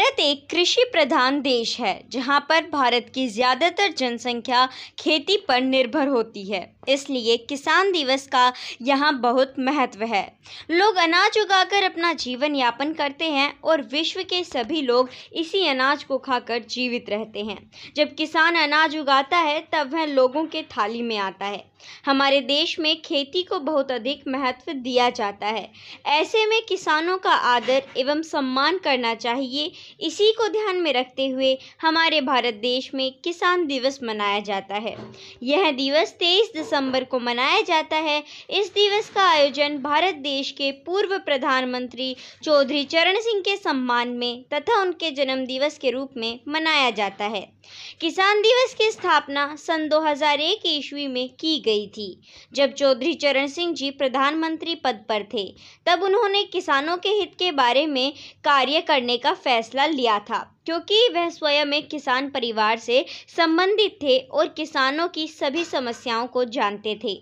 भारत एक कृषि प्रधान देश है जहां पर भारत की ज़्यादातर जनसंख्या खेती पर निर्भर होती है। इसलिए किसान दिवस का यहाँ बहुत महत्व है। लोग अनाज उगाकर अपना जीवन यापन करते हैं और विश्व के सभी लोग इसी अनाज को खाकर जीवित रहते हैं। जब किसान अनाज उगाता है तब वह लोगों के थाली में आता है। हमारे देश में खेती को बहुत अधिक महत्व दिया जाता है। ऐसे में किसानों का आदर एवं सम्मान करना चाहिए। इसी को ध्यान में रखते हुए हमारे भारत देश में किसान दिवस मनाया जाता है। यह दिवस 23 दिसंबर को मनाया जाता है। इस दिवस का आयोजन भारत देश के पूर्व प्रधानमंत्री चौधरी चरण सिंह के सम्मान में तथा उनके जन्म दिवस के रूप में मनाया जाता है। किसान दिवस की स्थापना सन 2001 ईस्वी में की गई थी। जब चौधरी चरण सिंह जी प्रधानमंत्री पद पर थे तब उन्होंने किसानों के हित के बारे में कार्य करने का फैसला लिया था, क्योंकि वह स्वयं एक किसान परिवार से संबंधित थे और किसानों की सभी समस्याओं को जानते थे।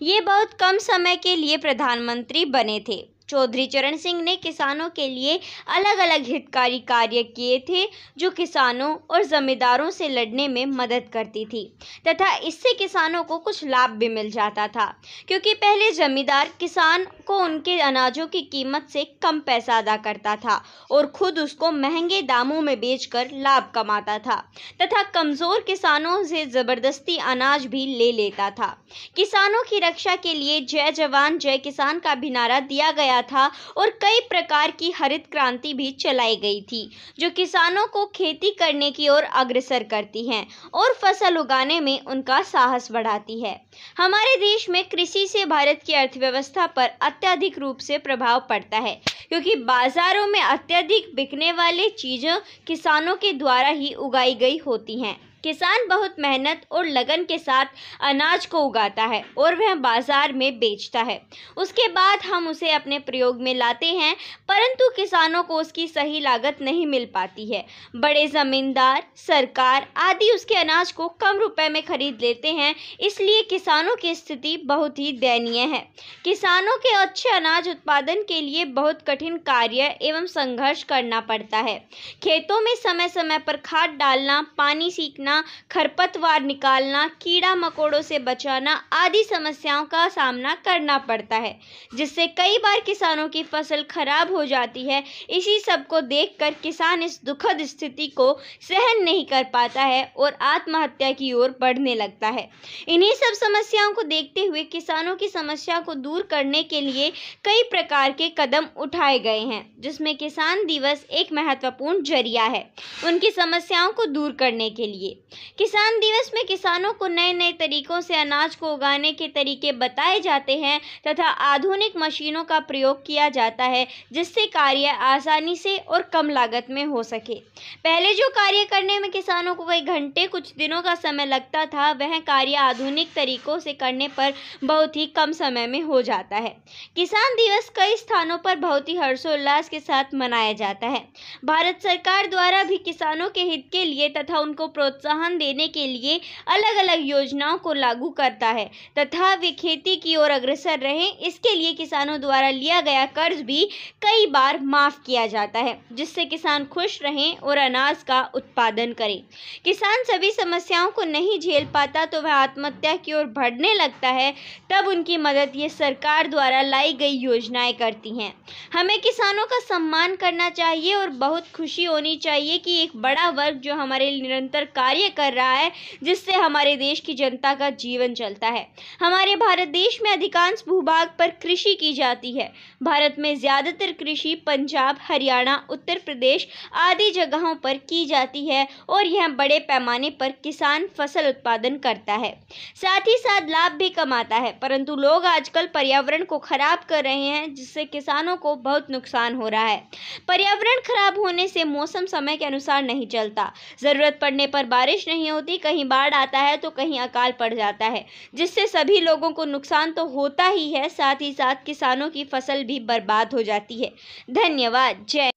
ये बहुत कम समय के लिए प्रधानमंत्री बने थे। चौधरी चरण सिंह ने किसानों के लिए अलग अलग हितकारी कार्य किए थे जो किसानों और जमींदारों से लड़ने में मदद करती थी तथा इससे किसानों को कुछ लाभ भी मिल जाता था, क्योंकि पहले जमींदार किसान को उनके अनाजों की कीमत से कम पैसा अदा करता था और खुद उसको महंगे दामों में बेचकर लाभ कमाता था तथा कमज़ोर किसानों से ज़बरदस्ती अनाज भी ले लेता था। किसानों की रक्षा के लिए जय जवान जय किसान का भी नारा दिया गया था और कई प्रकार की हरित क्रांति भी चलाई गई थी जो किसानों को खेती करने की ओर अग्रसर करती हैं और फसल उगाने में उनका साहस बढ़ाती है। हमारे देश में कृषि से भारत की अर्थव्यवस्था पर अत्यधिक रूप से प्रभाव पड़ता है, क्योंकि बाजारों में अत्यधिक बिकने वाली चीज़ें किसानों के द्वारा ही उगाई गई होती हैं। किसान बहुत मेहनत और लगन के साथ अनाज को उगाता है और वह बाजार में बेचता है। उसके बाद हम उसे अपने प्रयोग में लाते हैं, परंतु किसानों को उसकी सही लागत नहीं मिल पाती है। बड़े जमींदार, सरकार आदि उसके अनाज को कम रुपए में खरीद लेते हैं, इसलिए किसानों की स्थिति बहुत ही दयनीय है। किसानों के अच्छे अनाज उत्पादन के लिए बहुत कठिन कार्य एवं संघर्ष करना पड़ता है। खेतों में समय समय पर खाद डालना, पानी सींचना, खरपतवार निकालना, कीड़ा मकोड़ों से बचाना आदि समस्याओं का सामना करना पड़ता है, जिससे कई बार किसानों की फसल खराब हो जाती है। इसी सब को देखकर किसान इस दुखद स्थिति को सहन नहीं कर पाता है और आत्महत्या की ओर बढ़ने लगता है। इन्हीं सब समस्याओं को देखते हुए किसानों की समस्या को दूर करने के लिए कई प्रकार के कदम उठाए गए हैं, जिसमें किसान दिवस एक महत्वपूर्ण जरिया है उनकी समस्याओं को दूर करने के लिए। किसान दिवस में किसानों को नए नए तरीकों से अनाज को उगाने के तरीके बताए जाते हैं तथा आधुनिक मशीनों का प्रयोग किया जाता है, जिससे कार्य आसानी से और कम लागत में हो सके। पहले जो कार्य करने में किसानों को कई घंटे कुछ दिनों का समय लगता था, वह कार्य आधुनिक तरीकों से करने पर बहुत ही कम समय में हो जाता है। किसान दिवस कई स्थानों पर बहुत ही हर्षोल्लास के साथ मनाया जाता है। भारत सरकार द्वारा भी किसानों के हित के लिए तथा उनको प्रोत्साहन देने के लिए अलग अलग योजनाओं को लागू करता है तथा वे खेती की ओर अग्रसर रहें, इसके लिए किसानों द्वारा लिया गया कर्ज भी कई बार माफ किया जाता है, जिससे किसान खुश रहें और अनाज का उत्पादन करें। किसान सभी समस्याओं को नहीं झेल पाता तो वह आत्महत्या की ओर बढ़ने लगता है, तब उनकी मदद ये सरकार द्वारा लाई गई योजनाएं करती हैं। हमें किसानों का सम्मान करना चाहिए और बहुत खुशी होनी चाहिए कि एक बड़ा वर्ग जो हमारे निरंतर कार्य कर रहा है, जिससे हमारे देश की जनता का जीवन चलता है। हमारे भारत देश में अधिकांश भूभाग पर कृषि की जाती है। भारत में ज़्यादातर कृषि पंजाब, हरियाणा, उत्तर प्रदेश आदि जगहों पर की जाती है और यह बड़े पैमाने पर किसान फसल उत्पादन करता है, साथ ही साथ लाभ भी कमाता है। परंतु लोग आजकल पर्यावरण को खराब कर रहे हैं, जिससे किसानों को बहुत नुकसान हो रहा है। पर्यावरण खराब होने से मौसम समय के अनुसार नहीं चलता, ज़रूरत पड़ने पर बारिश नहीं होती, कहीं बाढ़ आता है तो कहीं अकाल पड़ जाता है, जिससे सभी लोगों को नुकसान तो होता ही है, साथ ही साथ किसानों की फसल भी बर्बाद हो जाती है। धन्यवाद। जय